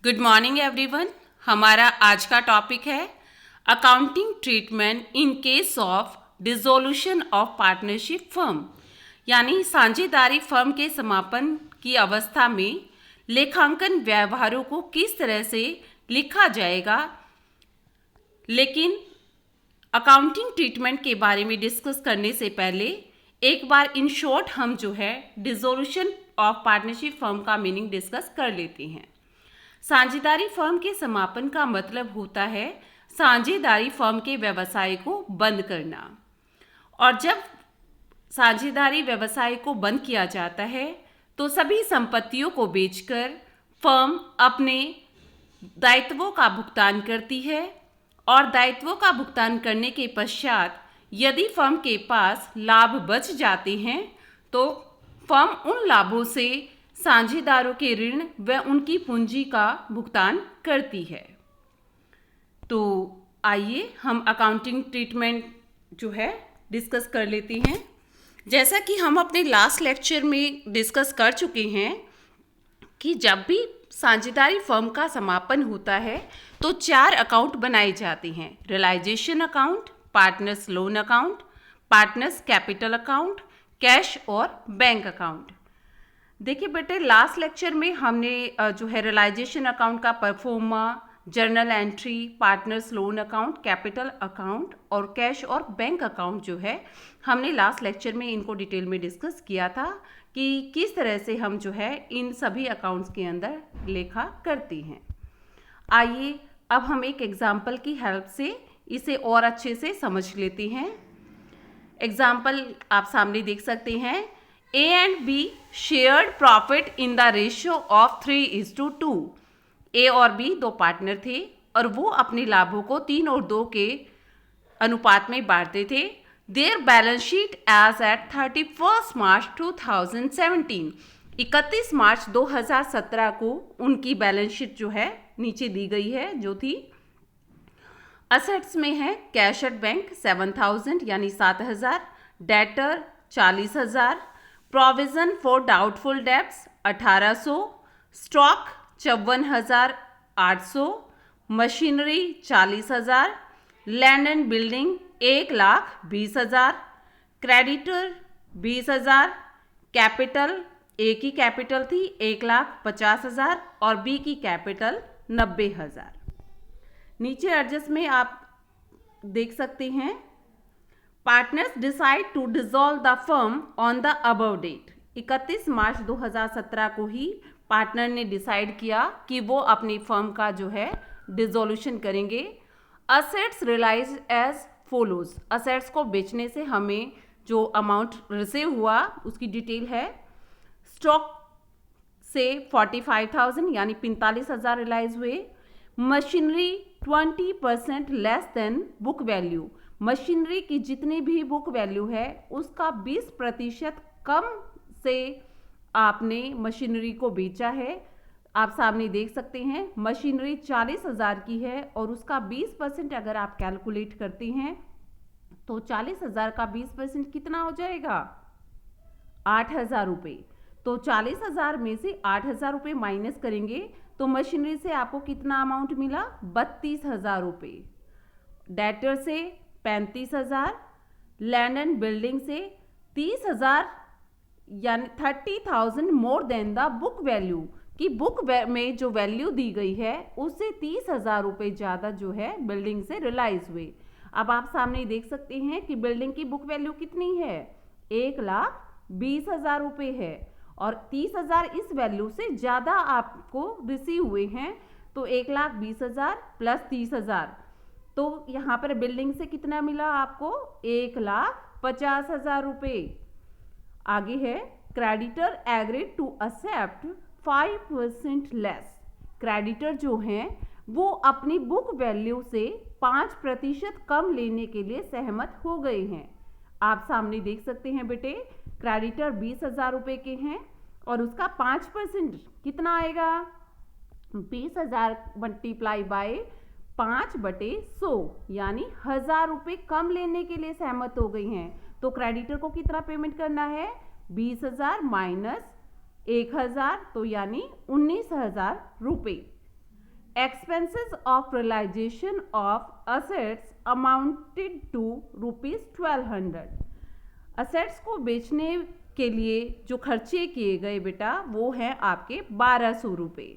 Good morning everyone. हमारा आज का टॉपिक है accounting treatment in case of dissolution of partnership firm, यानी साझेदारी फर्म के समापन की अवस्था में लेखांकन व्यवहारों को किस तरह से लिखा जाएगा। लेकिन अकाउंटिंग ट्रीटमेंट के बारे में डिस्कस करने से पहले एक बार इन शॉर्ट हम जो है डिसोल्यूशन ऑफ पार्टनरशिप फर्म का मीनिंग डिस्कस कर लेते हैं। साझेदारी फर्म के समापन का मतलब होता है साझेदारी फर्म के व्यवसाय को बंद करना। और जब साझेदारी व्यवसाय को बंद किया जाता है तो सभी संपत्तियों को बेचकर फर्म अपने दायित्वों का भुगतान करती है और दायित्वों का भुगतान करने के पश्चात यदि फर्म के पास लाभ बच जाते हैं तो फर्म उन लाभों से साझेदारों के ऋण व उनकी पूंजी का भुगतान करती है। तो आइए हम अकाउंटिंग ट्रीटमेंट जो है डिस्कस कर लेते हैं। जैसा कि हम अपने लास्ट लेक्चर में डिस्कस कर चुके हैं कि जब भी साझेदारी फर्म का समापन होता है तो 4 अकाउंट बनाए जाते हैं: realization account, partners loan account, partners capital account, cash और बैंक अकाउंट। देखिए बेटे, लास्ट लेक्चर में हमने जो है रियलाइजेशन अकाउंट का proforma, journal entry, partners loan account, capital account और कैश और बैंक अकाउंट जो है हमने लास्ट लेक्चर में इनको डिटेल में डिस्कस किया था कि किस तरह से हम जो है इन सभी अकाउंट्स के अंदर लेखा करते हैं। आइए अब हम एक एग्जाम्पल की हेल्प से इसे और अच्छे से समझ लेते हैं। एग्जाम्पल आप सामने देख सकते हैं। A and B shared profit in the ratio of 3:2। A और B दो पार्टनर थे और वो अपने लाभों को 3 और 2 के अनुपात में बांटते थे। Their balance sheet as at 31 March 2017। 31 March 2017 को उनकी बैलेंस शीट जो है नीचे दी गई है, जो थी असेट्स में है कैश एट बैंक 7000 यानी 7000, debtor 40000, provision for doubtful debts 1800, stock 54800, machinery 40000, land and building 1,20,000, creditor 20,000, capital A की कैपिटल थी 1,50,000 और बी की कैपिटल 90,000। नीचे एडजस्ट में आप देख सकते हैं, partners decide to dissolve the firm on the above date. 31 March 2017 को ही पार्टनर ने डिसाइड किया कि वो अपनी फर्म का जो है डिसोल्यूशन करेंगे। Assets realize as follows. Assets को बेचने से हमें जो अमाउंट रिसीव हुआ उसकी डिटेल है। स्टॉक से 45,000 यानी 45,000 रियलाइज हुए। Machinery 20% less than book value. Machinery की जितनी भी बुक वैल्यू है उसका 20% कम से आपने मशीनरी को बेचा है। आप सामने देख सकते हैं, मशीनरी 40,000 की है और उसका 20% अगर आप कैलकुलेट करते हैं तो 40,000 का 20% कितना हो जाएगा? 8,000 रुपये। तो 40,000 में से 8,000 रुपये माइनस करेंगे तो मशीनरी से आपको कितना अमाउंट मिला? 32,000 रुपये। डेटर से 35,000, लैंड एंड बिल्डिंग से 30,000 यानी 30,000 more than the book value, कि बुक में जो वैल्यू दी गई है उससे 30,000 रुपये ज़्यादा जो है बिल्डिंग से रियलाइज हुए। अब आप सामने देख सकते हैं कि बिल्डिंग की बुक वैल्यू कितनी है? 1,20,000 रुपये है और 30,000 इस वैल्यू से ज़्यादा आपको रिसीव हुए हैं, तो 1,20,000 प्लस 30,000, तो यहाँ पर बिल्डिंग से कितना मिला आपको? 1,50,000 रुपये। आगे है, creditor agreed to accept 5% less. Creditor जो हैं वो अपनी बुक वैल्यू से 5% कम लेने के लिए सहमत हो गए हैं। आप सामने देख सकते हैं बेटे, क्रेडिटर 20,000 रुपये के हैं और उसका 5% कितना आएगा? 20,000 मल्टीप्लाई बाय 5/100 यानी 1,000 रुपये कम लेने के लिए सहमत हो गई हैं। तो क्रेडिटर को कितना पेमेंट करना है? 20,000 माइनस 1,000, तो यानी 19,000 रुपये। expenses of realization of assets amounted to ₹1200। Assets को बेचने के लिए जो खर्चे किए गए बेटा वो हैं आपके 1200 रुपये।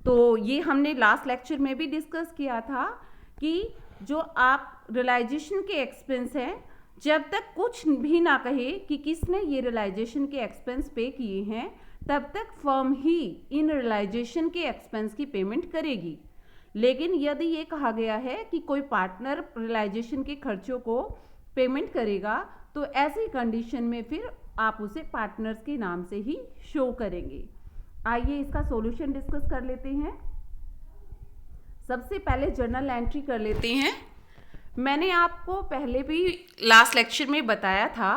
तो ये हमने लास्ट लेक्चर में भी डिस्कस किया था कि जो आप रियलाइजेशन के एक्सपेंस हैं, जब तक कुछ भी ना कहे कि किसने ये रियलाइजेशन के एक्सपेंस पे किए हैं, तब तक फर्म ही इन रियलाइजेशन के एक्सपेंस की पेमेंट करेगी। लेकिन यदि ये कहा गया है कि कोई पार्टनर रियलाइजेशन के खर्चों को पेमेंट करेगा, तो ऐसी कंडीशन में फिर आप उसे पार्टनर्स के नाम से ही शो करेंगे। आइए इसका सॉल्यूशन डिस्कस कर लेते हैं। सबसे पहले जर्नल एंट्री कर लेते हैं। मैंने आपको पहले भी लास्ट लेक्चर में बताया था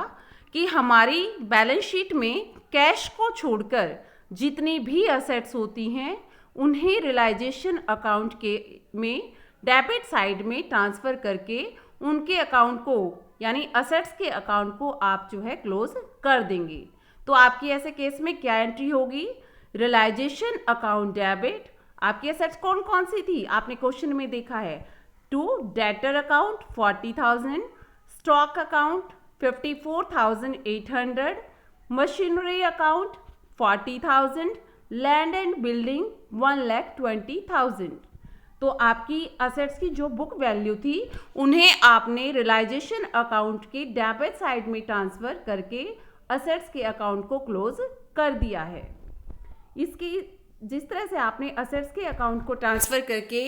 कि हमारी बैलेंस शीट में कैश को छोड़कर जितनी भी असेट्स होती हैं उन्हें रियलाइजेशन अकाउंट के में डेबिट साइड में ट्रांसफ़र करके उनके अकाउंट को यानी असेट्स के अकाउंट को आप जो है क्लोज कर देंगे। तो आपकी ऐसे केस में क्या एंट्री होगी? Realization account debit. आपकी असेट्स कौन कौन सी थी? आपने क्वेश्चन में देखा है। To debtor account 40,000, stock account 54,800, machinery account 40,000, land and building 1,20,000। तो आपकी असेट्स की जो बुक वैल्यू थी उन्हें आपने रियलाइजेशन अकाउंट के डेबिट साइड में ट्रांसफ़र करके असेट्स के अकाउंट को क्लोज कर दिया है। इसकी जिस तरह से आपने असेट्स के अकाउंट को ट्रांसफ़र करके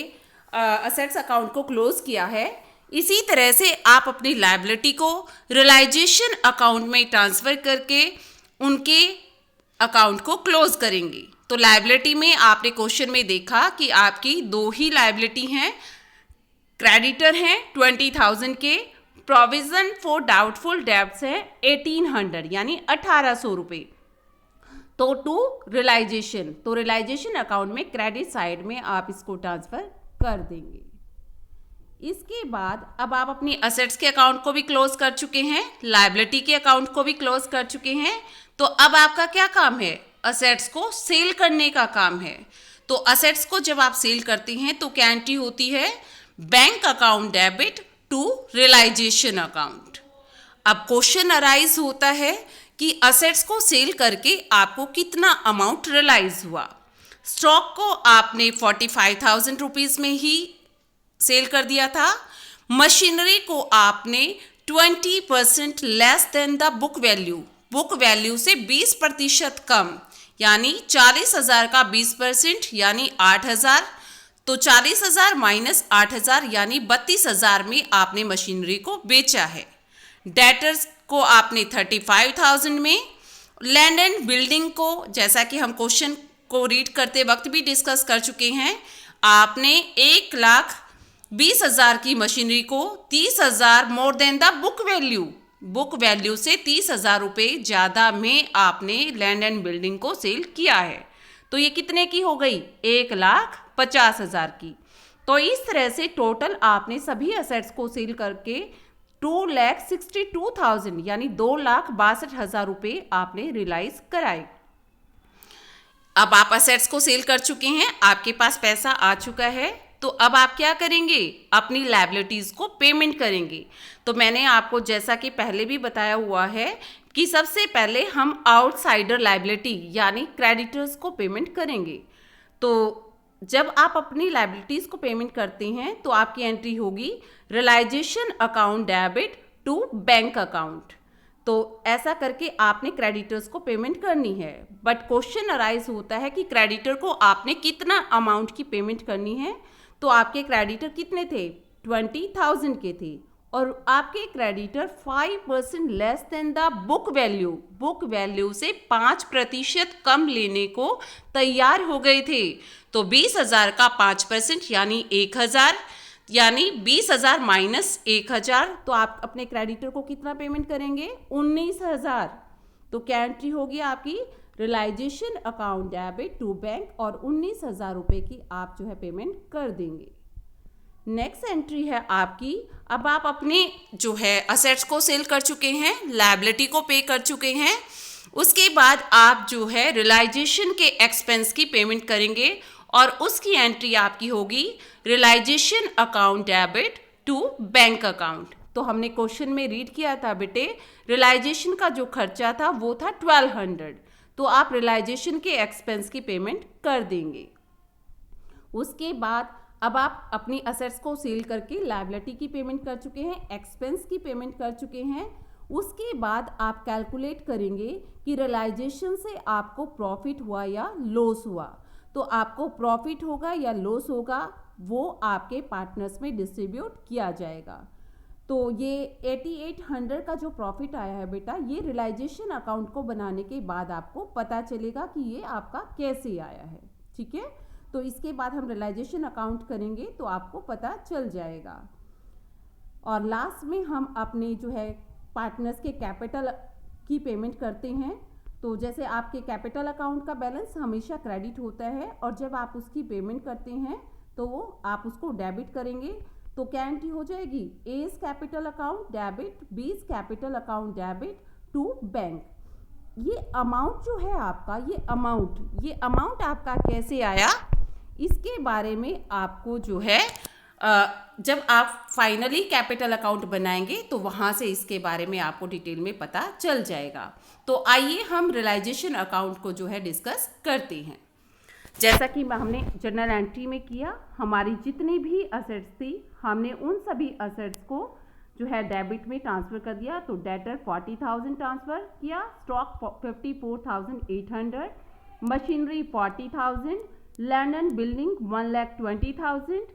असेट्स अकाउंट को क्लोज किया है, इसी तरह से आप अपनी लायबिलिटी को रियलाइजेशन अकाउंट में ट्रांसफ़र करके उनके अकाउंट को क्लोज करेंगे। तो लायबिलिटी में आपने क्वेश्चन में देखा कि आपकी दो ही लायबिलिटी हैं। क्रेडिटर हैं 20,000 के, प्रोविज़न फॉर डाउटफुल डेब्ट्स हैं 1800 यानी 1800 रुपये। तो टू रियलाइजेशन, तो रियलाइजेशन अकाउंट में क्रेडिट साइड में आप इसको ट्रांसफ़र कर देंगे। इसके बाद अब आप अपनी असेट्स के अकाउंट को भी क्लोज कर चुके हैं, लायबिलिटी के अकाउंट को भी क्लोज कर चुके हैं। तो अब आपका क्या काम है? असेट्स को सेल करने का काम है। तो असेट्स को जब आप सेल करते हैं तो क्या एंट्री होती है? Bank account debit to realization account. अब क्वेश्चन अराइज होता है कि असेट्स को सेल करके आपको कितना अमाउंट रियलाइज हुआ। स्टॉक को आपने 45,000 रुपीज़ में ही सेल कर दिया था। मशीनरी को आपने 20% less than the book value, book value से 20% कम, यानी 40,000 का 20% यानी 8,000। तो 40,000 माइनस 8,000 यानी 32,000 में आपने मशीनरी को बेचा है। डेटर्स को आपने 35,000 में, लैंड एंड बिल्डिंग को जैसा कि हम क्वेश्चन को रीड करते वक्त भी डिस्कस कर चुके हैं, आपने 1,20,000 की मशीनरी को 30,000 more than the book value, book value से 30,000 रुपये ज़्यादा में आपने लैंड एंड बिल्डिंग को सेल किया है। तो ये कितने की हो गई? 1,50,000 की। तो इस तरह से टोटल आपने सभी असेट्स को सेल करके 2,62,000 यानी 2,62,000 रुपये आपने रियलाइज कराए। अब आप असेट्स को सेल कर चुके हैं, आपके पास पैसा आ चुका है। तो अब आप क्या करेंगे? अपनी लायबिलिटीज़ को पेमेंट करेंगे। तो मैंने आपको जैसा कि पहले भी बताया हुआ है कि सबसे पहले हम आउटसाइडर लायबिलिटी यानी क्रेडिटर्स को पेमेंट करेंगे। तो जब आप अपनी लायबिलिटीज़ को पेमेंट करते हैं तो आपकी एंट्री होगी realization account debit to bank account. तो ऐसा करके आपने क्रेडिटर्स को पेमेंट करनी है। बट क्वेश्चन अराइज होता है कि क्रेडिटर को आपने कितना अमाउंट की पेमेंट करनी है। तो आपके क्रेडिटर कितने थे? 20,000 के थे और आपके creditor 5% less than the book value, book value से 5% कम लेने को तैयार हो गए थे। तो 20,000 का 5% यानी 1,000, यानी 20,000 माइनस 1,000। तो आप अपने क्रेडिटर को कितना पेमेंट करेंगे? 19,000। तो क्या एंट्री होगी आपकी? Realization account debit to bank और 19,000 रुपये की आप जो है पेमेंट कर देंगे। नेक्स्ट एंट्री है आपकी, अब आप अपने जो है असेट्स को सेल कर चुके हैं, लायबिलिटी को पे कर चुके हैं। उसके बाद आप जो है रियलाइजेशन के एक्सपेंस की पेमेंट करेंगे और उसकी एंट्री आपकी होगी realization account debit to bank account. तो हमने क्वेश्चन में रीड किया था बेटे, रियलाइजेशन का जो खर्चा था वो था 1200, तो आप रियलाइजेशन के एक्सपेंस की पेमेंट कर देंगे। उसके बाद अब आप अपनी असेट्स को सेल करके लायबिलिटी की पेमेंट कर चुके हैं, एक्सपेंस की पेमेंट कर चुके हैं। उसके बाद आप कैलकुलेट करेंगे कि रियलाइजेशन से आपको प्रॉफिट हुआ या लॉस हुआ। तो आपको प्रॉफिट होगा या लॉस होगा वो आपके पार्टनर्स में डिस्ट्रीब्यूट किया जाएगा। तो ये 8800 का जो प्रॉफिट आया है बेटा, ये रियलाइजेशन अकाउंट को बनाने के बाद आपको पता चलेगा कि ये आपका कैसे आया है। ठीक है, तो इसके बाद हम रियलाइजेशन अकाउंट करेंगे तो आपको पता चल जाएगा। और लास्ट में हम अपने जो है पार्टनर्स के कैपिटल की पेमेंट करते हैं। तो जैसे आपके कैपिटल अकाउंट का बैलेंस हमेशा क्रेडिट होता है और जब आप उसकी पेमेंट करते हैं तो वो आप उसको डेबिट करेंगे। तो क्या एंट्री हो जाएगी, as capital account debit, B's capital account debit to bank. ये अमाउंट जो है आपका, ये अमाउंट आपका कैसे आया, इसके बारे में आपको जो है जब आप फाइनली कैपिटल अकाउंट बनाएंगे तो वहाँ से इसके बारे में आपको डिटेल में पता चल जाएगा। तो आइए हम रियलाइजेशन अकाउंट को जो है डिस्कस करते हैं। जैसा कि हमने जर्नल एंट्री में किया, हमारी जितनी भी असेट्स थी हमने उन सभी असेट्स को जो है डेबिट में ट्रांसफ़र कर दिया। तो डेटर 40,000 ट्रांसफ़र किया, stock 54,800, machinery 40,000, land and building 1,20,000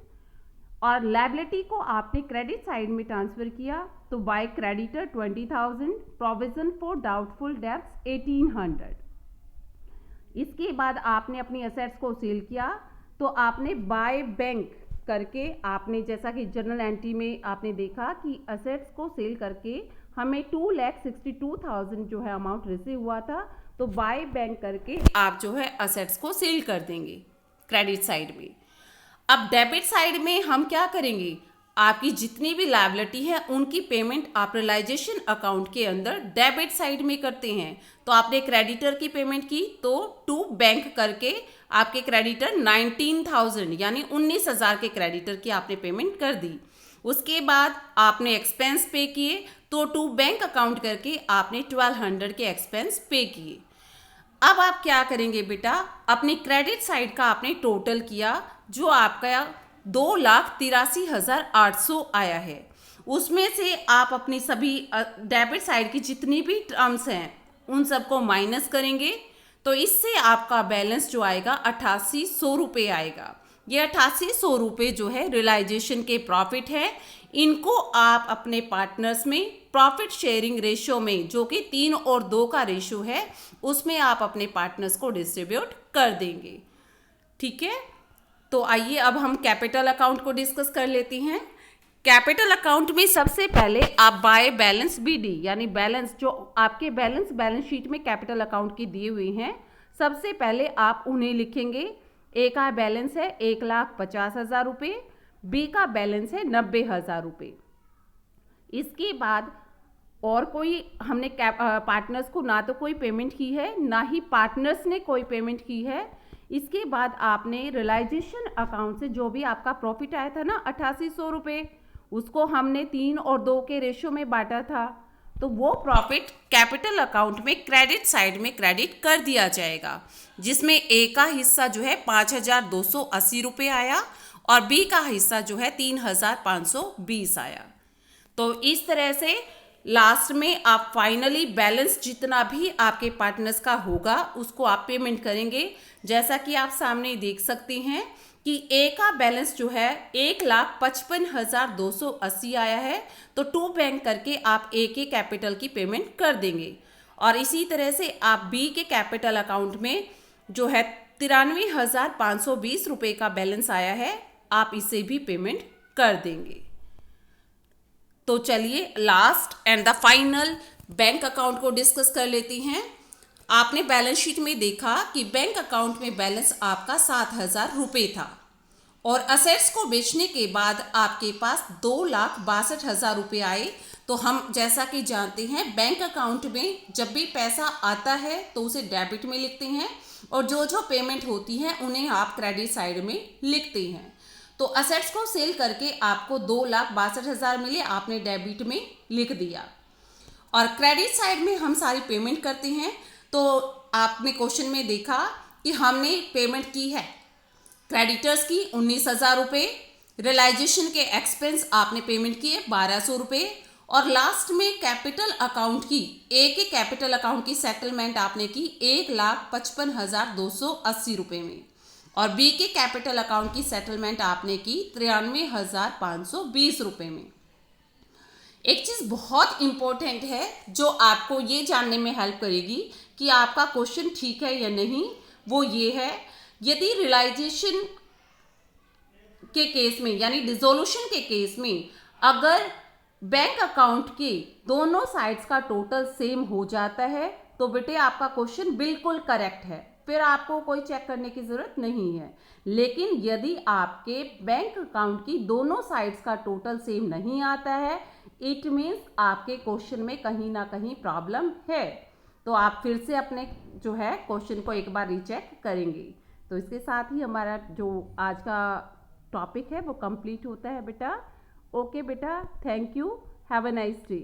और लायबिलिटी को आपने क्रेडिट साइड में ट्रांसफ़र किया। तो by creditor 20,000, provision for doubtful debts 1,800। इसके बाद आपने अपनी असेट्स को सेल किया तो आपने बाय बैंक करके आपने, जैसा कि जर्नल एंट्री में आपने देखा कि असेट्स को सेल करके हमें 2,62,000 जो है अमाउंट रिसीव हुआ था। तो बाय बैंक करके आप जो है असेट्स को सेल कर देंगे क्रेडिट साइड में। अब डेबिट साइड में हम क्या करेंगे, आपकी जितनी भी लायबिलिटी है उनकी पेमेंट आप रियलाइजेशन अकाउंट के अंदर डेबिट साइड में करते हैं। तो आपने क्रेडिटर की पेमेंट की तो टू बैंक करके आपके क्रेडिटर 19,000 यानी 19,000 के क्रेडिटर की आपने पेमेंट कर दी। उसके बाद आपने एक्सपेंस पे किए तो टू बैंक अकाउंट करके आपने 1200 के एक्सपेंस पे किए। अब आप क्या करेंगे बेटा, अपनी क्रेडिट साइड का आपने टोटल किया जो आपका 2,83,800 आया है। उसमें से आप अपनी सभी डेबिट साइड की जितनी भी टर्म्स हैं उन सबको माइनस करेंगे। तो इससे आपका बैलेंस जो आएगा 8800 रुपये आएगा। ये 8800 रुपये जो है रियलाइजेशन के प्रॉफिट है। इनको आप अपने पार्टनर्स में प्रॉफिट शेयरिंग रेशियो में, जो कि 3 और 2 का रेशियो है, उसमें आप अपने पार्टनर्स को डिस्ट्रीब्यूट कर देंगे। ठीक है, तो आइए अब हम कैपिटल अकाउंट को डिस्कस कर लेते हैं। कैपिटल अकाउंट में सबसे पहले आप बाय बैलेंस BD यानी बैलेंस जो आपके बैलेंस शीट में कैपिटल अकाउंट की दिए हुए हैं, सबसे पहले आप उन्हें लिखेंगे। ए का बैलेंस है 1,50,000 रुपये, बी का बैलेंस है 90,000 रुपये। इसके बाद और कोई हमने पार्टनर्स को ना तो कोई पेमेंट की है ना ही पार्टनर्स ने कोई पेमेंट की है। इसके बाद आपने रियलाइजेशन अकाउंट से जो भी आपका प्रॉफिट आया था ना 8800 रुपये, उसको हमने 3 और 2 के रेशियो में बांटा था। तो वो प्रॉफिट कैपिटल अकाउंट में क्रेडिट साइड में क्रेडिट कर दिया जाएगा, जिसमें ए का हिस्सा जो है 5,280 रुपये आया और बी का हिस्सा जो है 3,520 आया। तो इस तरह से लास्ट में आप फाइनली बैलेंस जितना भी आपके पार्टनर्स का होगा उसको आप पेमेंट करेंगे। जैसा कि आप सामने देख सकते हैं कि ए का बैलेंस जो है 1,55,280 आया है। तो टू बैंक करके आप ए के कैपिटल की पेमेंट कर देंगे और इसी तरह से आप बी के कैपिटल अकाउंट में जो है 93,520 रुपये का बैलेंस आया है, आप इसे भी पेमेंट कर देंगे। तो चलिए last and the final bank account को डिस्कस कर लेते हैं। आपने बैलेंस शीट में देखा कि बैंक अकाउंट में बैलेंस आपका 7,000 रुपये था और असेट्स को बेचने के बाद आपके पास 2,62,000 रुपये आए। तो हम जैसा कि जानते हैं बैंक अकाउंट में जब भी पैसा आता है तो उसे डेबिट में लिखते हैं और जो जो पेमेंट होती है उन्हें आप क्रेडिट साइड में लिखते हैं। तो असेट्स को सेल करके आपको 2,62,000 मिले, आपने डेबिट में लिख दिया। और क्रेडिट साइड में हम सारी पेमेंट करते हैं। तो आपने क्वेश्चन में देखा कि हमने पेमेंट की है क्रेडिटर्स की 19,000 रुपये, रियलाइजेशन के एक्सपेंस आपने पेमेंट किए 1,200 रुपये, और लास्ट में कैपिटल अकाउंट की एक कैपिटल अकाउंट की सेटलमेंट आपने की 1,55,280 रुपये में, और बी के कैपिटल अकाउंट की सेटलमेंट आपने की 93,520 रुपये में। एक चीज़ बहुत इंपॉर्टेंट है जो आपको ये जानने में हेल्प करेगी कि आपका क्वेश्चन ठीक है या नहीं, वो ये है, यदि रियलाइजेशन के केस में यानी डिसोल्यूशन के केस में अगर बैंक अकाउंट के दोनों साइड्स का टोटल सेम हो जाता है तो बेटे आपका क्वेश्चन बिल्कुल करेक्ट है, फिर आपको कोई चेक करने की ज़रूरत नहीं है। लेकिन यदि आपके बैंक अकाउंट की दोनों साइड्स का टोटल सेम नहीं आता है, इट मीन्स आपके क्वेश्चन में कहीं ना कहीं प्रॉब्लम है। तो आप फिर से अपने जो है क्वेश्चन को एक बार रीचेक करेंगे। तो इसके साथ ही हमारा जो आज का टॉपिक है वो कंप्लीट होता है बेटा। ओके बेटा, thank you, have a nice day.